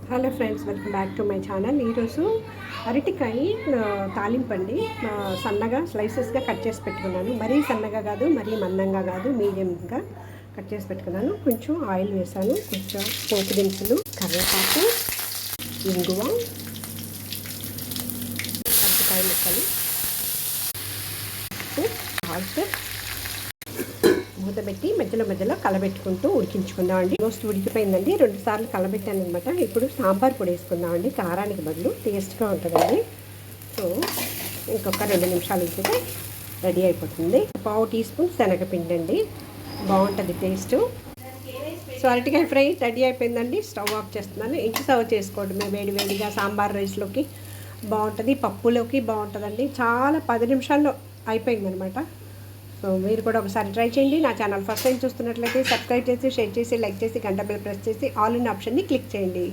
Hello friends, welcome back to my channel. ఈరోజు అరటికాయ తాలింపండి. సన్నగా స్లైసెస్గా కట్ చేసి పెట్టుకున్నాను. మరీ సన్నగా కాదు, మరీ మందంగా కాదు, మీడియంగా కట్ చేసి పెట్టుకున్నాను. కొంచెం ఆయిల్ వేసాను, కొంచెం పోపు దినుసులు, కరివేపాకు, ఇంగువ, అరటికాయ ముక్కలు, సాల్ట్, మూత పెట్టి మధ్యలో కలబెట్టుకుంటూ ఉడికించుకుందామండి. మోస్ట్ ఉడికిపోయిందండి. 2 సార్లు కలబెట్టాను అనమాట. ఇప్పుడు సాంబార్ పొడి వేసుకుందామండి. కారానికి బదులు టేస్ట్గా ఉంటుందండి. సో ఇంకొక 2 నిమిషాలు ఉంచితే రెడీ అయిపోతుంది. 1/2 టీ స్పూన్ శనగపిండి అండి, బాగుంటుంది టేస్ట్. సో అరటికాయ ఫ్రై రెడీ అయిపోయిందండి. స్టవ్ ఆఫ్ చేస్తున్నాను. ఇంటి సర్వ్ చేసుకోవడమే వేడిగా సాంబార్ రైస్లోకి బాగుంటుంది, పప్పులోకి బాగుంటుందండి. చాలా 10 నిమిషాల్లో అయిపోయిందనమాట. సో మీరు కూడా ఒకసారి ట్రై చేయండి. నా ఛానల్ ఫస్ట్ టైం చూస్తున్నట్లయితే సబ్స్క్రైబ్ చేసి, షేర్ చేసి, లైక్ చేసి, గంట బెల్ ప్రెస్ చేసి ఆల్ ఇన్ ఆప్షన్ని క్లిక్ చేయండి.